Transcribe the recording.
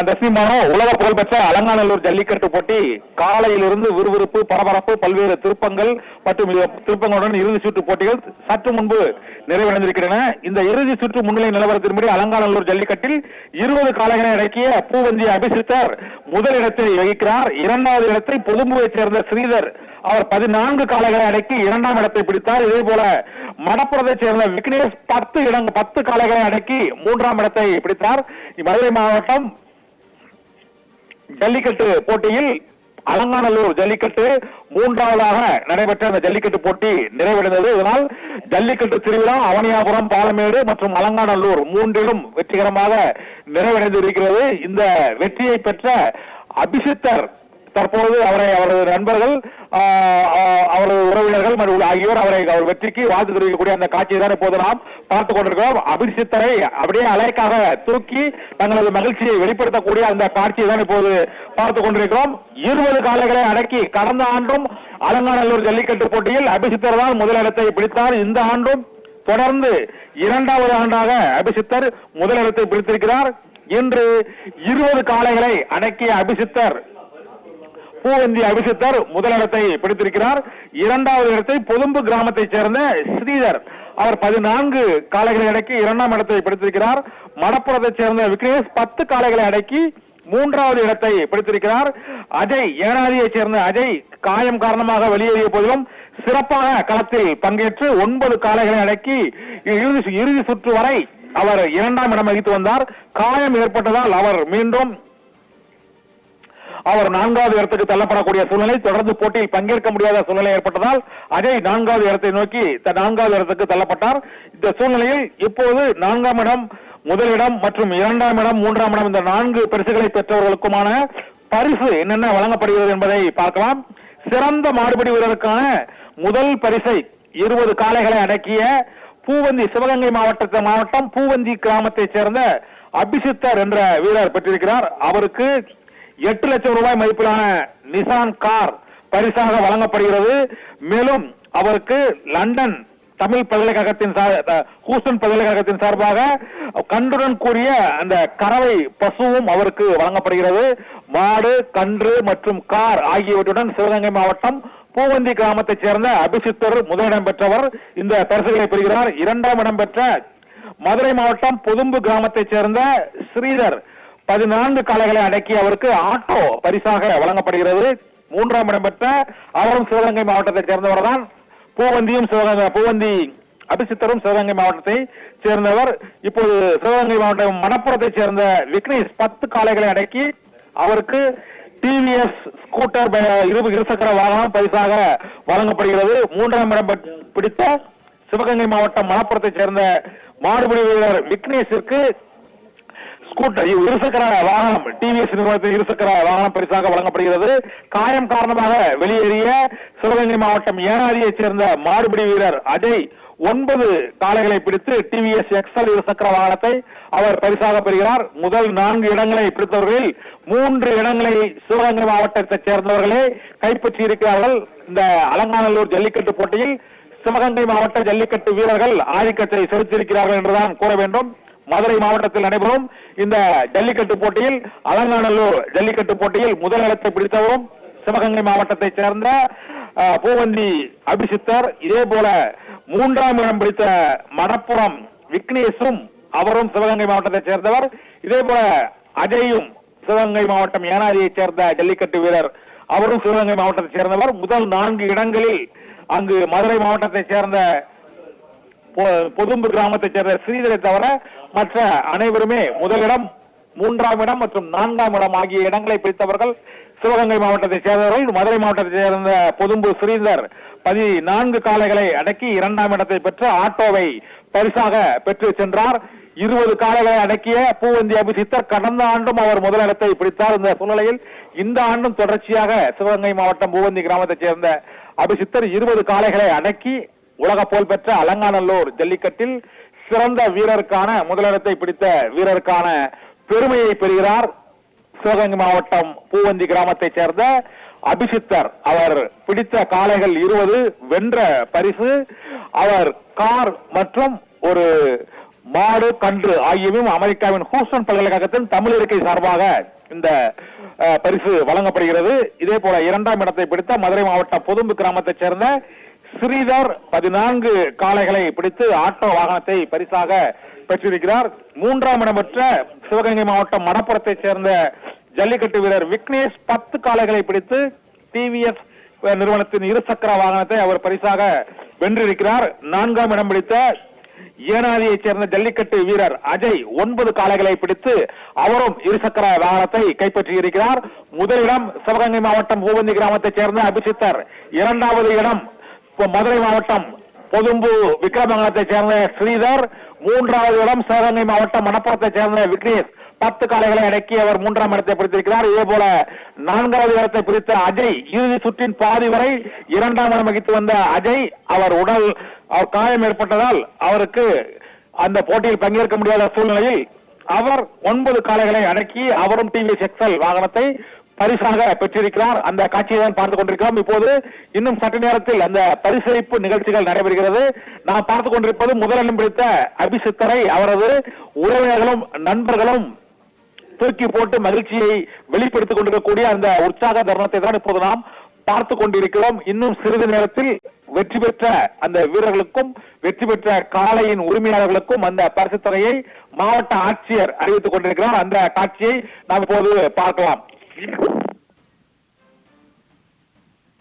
தஸ்மிமானோ உலக புகழ்பெற்ற அலங்காநல்லூர் ஜல்லிக்கட்டு போட்டி காலையிலிருந்து விறுவிறுப்பு, பரபரப்பு, பல்வேறு திருப்பங்கள் மற்றும் திருப்பங்களுடன் இறுதி சுற்று போட்டிகள் சற்று முன்பு நிறைவடைந்திருக்கின்றன. இந்த இறுதி சுற்று முன்னிலை நிலவரத்தின்படி அலங்காநல்லூர் ஜல்லிக்கட்டில் 20 காளைகளை அடக்கிய பூவந்தி அபிசித்தர் முதலிடத்தை வகிக்கிறார். இரண்டாவது இடத்தை பொதும்புவைச் சேர்ந்த ஸ்ரீதர் அவர் 14 காளைகளை அடக்கி இரண்டாம் இடத்தை பிடித்தார். இதே போல மடப்புறத்தைச் சேர்ந்த விக்னேஷ் 10 காளைகளை அடக்கி மூன்றாம் இடத்தை பிடித்தார். மதுரை மாவட்டம் ஜல்லிக்கட்டு போட்டியில் அலங்காநல்லூர் ஜல்லிக்கட்டு மூன்றாவதாக நடைபெற்ற அந்த ஜல்லிக்கட்டு போட்டி நிறைவடைந்தது. இதனால் ஜல்லிக்கட்டு திருவிழா அவனியாபுரம், பாலமேடு மற்றும் அலங்காநல்லூர் மூன்றிலும் வெற்றிகரமாக நிறைவடைந்து இருக்கிறது. இந்த வெற்றியை பெற்ற அபிசித்தர் தற்போது அவரது நண்பர்கள், அவரது உறவினர்கள் ஆகியோர் அவர் வெற்றிக்கு வாழ்த்து தெரிவிக்கக்கூடிய அந்த காட்சியை தான் இப்போது நாம் பார்த்துக் கொண்டிருக்கிறோம். அபிசித்தரை அப்படியே அலைக்காக தூக்கி தங்களது மகிழ்ச்சியை வெளிப்படுத்தக்கூடிய அந்த காட்சியை தான் இப்போது பார்த்துக் கொண்டிருக்கிறோம். 20 காளைகளை அடக்கி கடந்த ஆண்டும் அலங்காநல்லூர் ஜல்லிக்கட்டு போட்டியில் அபிசித்தர் தான் முதலிடத்தை பிடித்தார். இந்த ஆண்டும் தொடர்ந்து இரண்டாவது ஆண்டாக அபிசித்தர் முதலிடத்தை பிடித்திருக்கிறார். இன்று 20 காளைகளை அடக்கிய அபிசித்தர் பூவந்தி அபிசித்தர் முதலிடத்தை பிடித்திருக்கிறார். இரண்டாவது இடத்தை பொதும்பு கிராமத்தைச் சேர்ந்த ஸ்ரீதர் அவர் 14 காளைகளை அடக்கி இரண்டாம் இடத்தை பிடித்திருக்கிறார். மடப்புறத்தைச் சேர்ந்த விக்னேஷ் 10 காளைகளை அடக்கி மூன்றாவது இடத்தை பிடித்திருக்கிறார். அஜய் ஏனாதியைச் சேர்ந்த அஜய் காயம் காரணமாக வெளியேறிய போதிலும் சிறப்பாக களத்தில் பங்கேற்று 9 காளைகளை அடக்கி இறுதி சுற்று வரை அவர் இரண்டாம் இடம் வகித்து வந்தார். காயம் ஏற்பட்டதால் அவர் 4வது இடத்துக்கு தள்ளப்படக்கூடிய சூழ்நிலை, தொடர்ந்து போட்டியில் பங்கேற்க முடியாத சூழ்நிலை ஏற்பட்டதால் அஜய் 4வது இடத்தை நோக்கி 4வது இடத்துக்கு தள்ளப்பட்டார். இந்த சூழ்நிலையில் இப்போது 4ஆம் இடம், முதலிடம் மற்றும் 2ஆம் இடம், 3ஆம் இடம் இந்த 4 பரிசுகளை பெற்றவர்களுக்குமான பரிசு என்னென்ன வழங்கப்படுகிறது என்பதை பார்க்கலாம். சிறந்த மாடுபிடி வீரருக்கான முதல் பரிசை 20 காளைகளை அடக்கிய பூவந்தி, சிவகங்கை மாவட்டம் பூவந்தி கிராமத்தைச் சேர்ந்த அபிசித்தர் என்ற வீரர் பெற்றிருக்கிறார். அவருக்கு 8 லட்சம் ரூபாய் மதிப்பிலான நிசான் கார் பரிசாக வழங்கப்படுகிறது. மேலும் அவருக்கு லண்டன் தமிழ் பல்கலைக்கழகத்தின் ஹூஸ்டன் பல்கலைக்கழகத்தின் சார்பாக கன்றுடன் கூடிய அந்த கறவை பசுவும் அவருக்கு வழங்கப்படுகிறது. மாடு, கன்று மற்றும் கார் ஆகியவற்றுடன் சிவகங்கை மாவட்டம் பூவந்தி கிராமத்தைச் சேர்ந்த அபிசித்தர் முதலிடம் பெற்றவர் இந்த பரிசுகளை பெறுகிறார். 2ஆம் இடம் பெற்ற மதுரை மாவட்டம் பொதும்பு கிராமத்தைச் சேர்ந்த ஸ்ரீதர் 14 காளைகளை அடக்கி அவருக்கு ஆட்டோ பரிசாக வழங்கப்படுகிறது. 3ஆம் இடம் பெற்ற அவரும் சிவகங்கை மாவட்டத்தை சேர்ந்தவர் தான். பூவந்தி அபிசித்தரும் சிவகங்கை மாவட்டத்தை சேர்ந்தவர். இப்போது சிவகங்கை மாவட்டம் மணப்புறத்தை சேர்ந்த விக்னேஷ் 10 காளைகளை அடக்கி அவருக்கு டிவிஎஸ் ஸ்கூட்டர் இருசக்கர வாகனம் பரிசாக வழங்கப்படுகிறது. 3ஆம் இடம் பிடித்த சிவகங்கை மாவட்டம் மணப்புறத்தை சேர்ந்த மாடுபிடி வீரர் விக்னேஷிற்கு ஸ்கூட்டர் இருசக்கர வாகனம், டிவிஎஸ் நிறுவனத்தின் இருசக்கர வாகனம் பரிசாக வழங்கப்படுகிறது. காயம் காரணமாக வெளியேறிய சிவகங்கை மாவட்டம் ஏனாதியைச் சேர்ந்த மாடுபிடி வீரர் அஜய் 9 காளைகளை பிடித்து டிவிஎஸ் எக்ஸல் இருசக்கர வாகனத்தை அவர் பரிசாக பெறுகிறார். முதல் 4 இடங்களை பிடித்தவர்களில் 3 இடங்களை சிவகங்கை மாவட்டத்தைச் சேர்ந்தவர்களே கைப்பற்றி இருக்கிறார்கள். இந்த அலங்காநல்லூர் ஜல்லிக்கட்டு போட்டியில் சிவகங்கை மாவட்ட ஜல்லிக்கட்டு வீரர்கள் ஆதிக்கத்தை செலுத்தியிருக்கிறார்கள் என்றுதான் கூற வேண்டும். மதுரை மாவட்டத்தில் நடைபெறும் இந்த ஜல்லிக்கட்டு போட்டியில் அலங்காநல்லூர் ஜல்லிக்கட்டு போட்டியில் முதலிடத்தை பிடித்தவரும் சிவகங்கை மாவட்டத்தைச் சேர்ந்த பூவந்தி அபிசித்தர். இதே போல 3ஆம் இடம் பிடித்த மடப்புறம் விக்னேஷும் அவரும் சிவகங்கை மாவட்டத்தைச் சேர்ந்தவர். இதே போல அஜயும் சிவகங்கை மாவட்டம் ஏனாதியைச் சேர்ந்த ஜல்லிக்கட்டு வீரர், அவரும் சிவகங்கை மாவட்டத்தைச் சேர்ந்தவர். முதல் 4 இடங்களில் அங்கு மதுரை மாவட்டத்தைச் சேர்ந்த பொதும்பு கிராமத்தைச் சேர்ந்த ஸ்ரீதரை தவிர மற்ற அனைவருமே முதலிடம், 3ஆம் இடம் மற்றும் 4ஆம் இடம் ஆகிய இடங்களை பிடித்தவர்கள் சிவகங்கை மாவட்டத்தை சேர்ந்தவர்கள். மதுரை மாவட்டத்தை சேர்ந்த பொதும்பு ஸ்ரீதர் 14 காளைகளை அடக்கி 2ஆம் இடத்தை பெற்று ஆட்டோவை பரிசாக பெற்று சென்றார். 20 காளைகளை அடக்கிய பூவந்தி அபிசித்தர் கடந்த ஆண்டும் அவர் முதலிடத்தை பிடித்தார். இந்த சூழ்நிலையில் இந்த ஆண்டும் தொடர்ச்சியாக சிவகங்கை மாவட்டம் பூவந்தி கிராமத்தைச் சேர்ந்த அபிசித்தர் 20 காளைகளை அடக்கி உலக புகழ் பெற்ற அலங்காநல்லூர் ஜல்லிக்கட்டில் சிறந்த வீரருக்கான முதலிடத்தை பிடித்த வீரருக்கான பெருமையை பெறுகிறார். சிவகங்கை மாவட்டம் பூவந்தி கிராமத்தைச் சேர்ந்த அபிசித்தர். அவர் பிடித்த காளைகள் 20, வென்ற பரிசு அவர் கார் மற்றும் ஒரு மாடு கன்று ஆகியவையும் அமெரிக்காவின் ஹூஸ்டன் பல்கலைக்கழகத்தின் தமிழ் இருக்கை சார்பாக இந்த பரிசு வழங்கப்படுகிறது. இதே போல 2ஆம் இடத்தை பிடித்த மதுரை மாவட்டம் பொதும்பு கிராமத்தைச் சேர்ந்த ஸ்ரீதர் 14 காளைகளை பிடித்து ஆட்டோ வாகனத்தை பரிசாக பெற்றிருக்கிறார். 3ஆம் இடம் பெற்ற சிவகங்கை மாவட்டம் மணப்புறத்தைச் சேர்ந்த ஜல்லிக்கட்டு வீரர் விக்னேஷ் 10 காளைகளை பிடித்து டிவிஎஸ் நிறுவனத்தின் இருசக்கர வாகனத்தை அவர் பரிசாக வென்றிருக்கிறார். 4ஆம் இடம் பிடித்த ஏனாதியைச் சேர்ந்த ஜல்லிக்கட்டு வீரர் அஜய் 9 காளைகளை பிடித்து அவரும் இருசக்கர வாகனத்தை கைப்பற்றியிருக்கிறார். முதலிடம் சிவகங்கை மாவட்டம் பூவந்தி கிராமத்தைச் சேர்ந்த அபிஷித்தர், 2வது இடம் மதுரை மாவட்டம் பொதும்பு விக்கிரமங்கலத்தைச் சேர்ந்த ஸ்ரீதர், 3வது இடம் சிவகங்கை மாவட்டம் மணப்புறத்தைச் சேர்ந்த விக்னேஷ் 10 காளைகளை அடக்கி அவர் 3ஆம் இடத்தை பிடித்திருக்கிறார். இதே போல 4வது இடத்தை பிடித்த அஜய் இறுதி சுற்றின் பாதி வரை 2ஆம் இடம் வகித்து வந்த அஜய் அவர் காயம் ஏற்பட்டதால் அவருக்கு அந்த போட்டியில் பங்கேற்க முடியாத சூழ்நிலையில் அவர் 9 காளைகளை அடக்கி அவரும் டிவிஎஸ் எக்ஸல் வாகனத்தை பரிசாக பெற்றிருக்கிறார். அந்த காட்சியை தான் பார்த்துக் கொண்டிருக்கிறோம். இப்போது இன்னும் சற்று நேரத்தில் அந்த பரிசளிப்பு நிகழ்ச்சிகள் நடைபெறுகிறது. நாம் பார்த்துக் கொண்டிருப்பது முதலிடம் பிடித்த அபிஷித்தரை அவரது உறவினர்களும் நண்பர்களும் தூக்கி போட்டு மகிழ்ச்சியை வெளிப்படுத்திக் கொண்டிருக்கக்கூடிய அந்த உற்சாக தருணத்தை தான் இப்போது நாம் பார்த்துக் கொண்டிருக்கிறோம். இன்னும் சிறிது நேரத்தில் வெற்றி பெற்ற அந்த வீரர்களுக்கும் வெற்றி பெற்ற காளையின் உரிமையாளர்களுக்கும் அந்த பரிசு தொகையை மாவட்ட ஆட்சியர் அறிவித்துக் கொண்டிருக்கிறார். அந்த காட்சியை நாம் இப்போது பார்க்கலாம்.